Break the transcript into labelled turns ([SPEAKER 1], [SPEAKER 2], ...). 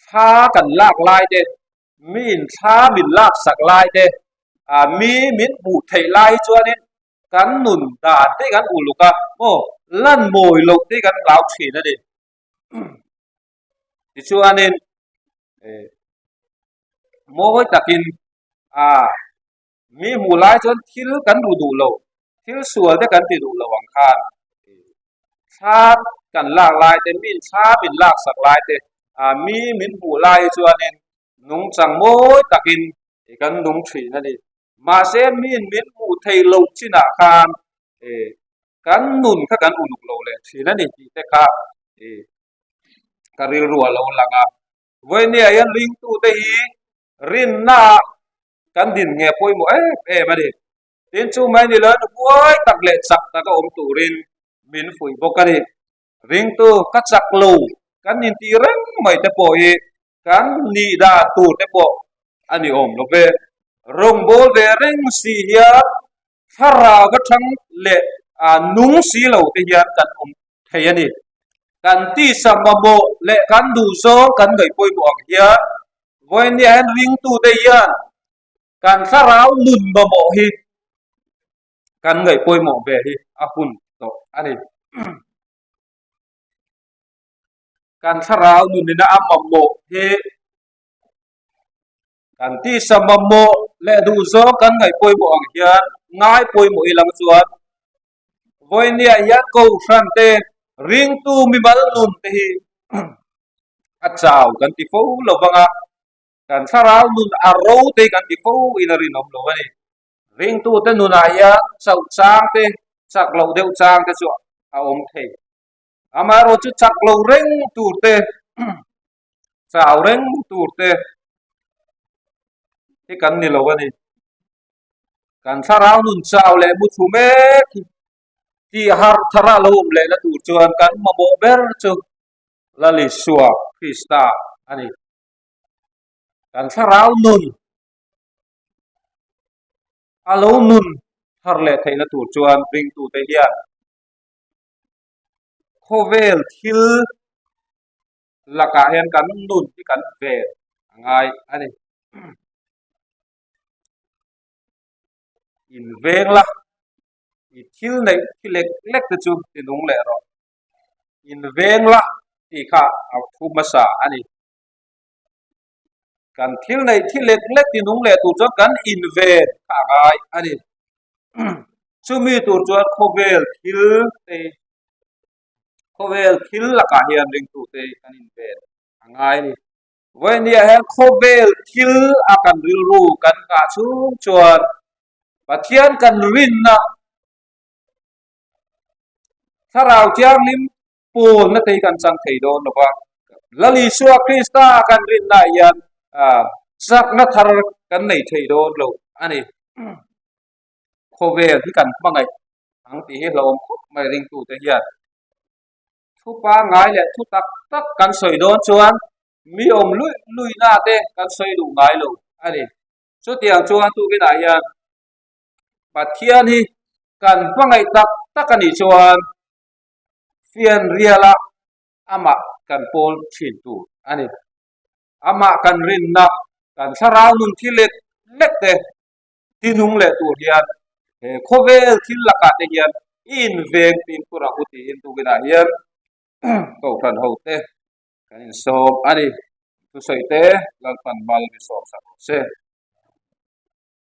[SPEAKER 1] tha kan lak lai te mi in tha bin lak sak lai te mi min bu thei lai chuanin kan nun dan te kan uluka lan moi lo te kan lau thi na ni ti chuanin moi takin mi mu lai chuan thil kan du lo thil sual te kan ti du lo ang khan tha kan lak lai te min tha bin lak sak lai te mi min bu lai chuanin nung chang moi takin kan nung thri na ni ma se min bu thei lo china khan kan nun kha kan uluk lo le thri na ni ti te kha karil ruwa lo langa voi ni ayan ring tu te hi rin na kan din nge poi mo ma di tin chu mai ni lan voi tak le chak ta ka om tu rin min fui bokari ring tu ka chak lo kan nin ti reng mai te po hi kan ni da tu te po ani om lo ve rong bol ve reng si hia thara va thang le nung si lo te hian kan om thei ani kan ti samamo le kan du zo kan ngai poi mo ang hian voi ni an ring tu te hian kan sarau nun ba mo hi kan ngai poi mo ve hi hun to ani kan sarau nun na amamo he kan ti samamo le du zo kan ngai poi mo ang hian ngai poi mo ilang chuan voi ni ya ko san te ring tu mi bal nun te hi chao kan ti fo lo banga kan sarau nun aro te kan ti fo ina rin om lo ani ring tu te nun aya sau chang te chak lo deu chang te chu om thei amaro chu chak lo reng tu te chao reng tu te ti kan ni lo ani kan sarau nun chao le mu chu me ti har thara lo le la tu chuan kan ma bo ber chu la li suwa krista ani kan sarau nun alo nun har le thei na tu chuan ring tu te hian khovel thil laka hian kan nun ti kan ve ngai ani in veng la i thil nei thi lek lek te chu ti nung le ro in veng la ti kha thu ma sa ani kan thil nei thi lek lek ti nung le tu chu kan in ve kha ngai ani chu mi tu chu khovel thil la ka hian ring tu te kan in ve ngai ni voi ni ha khovel thil a kan ril ru kan ka chu chuan pathian kan rin na sarau chiang lim pol na tei kan chang thei don ba lali suwa krista kan rin na yan sak na thar kan nei thei don lo ani khovel hi kan mangai ang ti he lom mai ring tu te hian thu pa ngai le thu tak tak kan soi don chuan mi om lui na te kan soi du ngai lo ani chu tiang chuan tu ke na hian pathian hi kan mangai tak tak ani chuan fian riala ama kan pol thin tu ani ama kan rin na kan sarau nun thi lek lek te tinung le tu hian khovel thil laka te hian in veng tin pura uti in tu gina hian ko than ho te kan in som ani tu soi te lan pan bal bi som sa se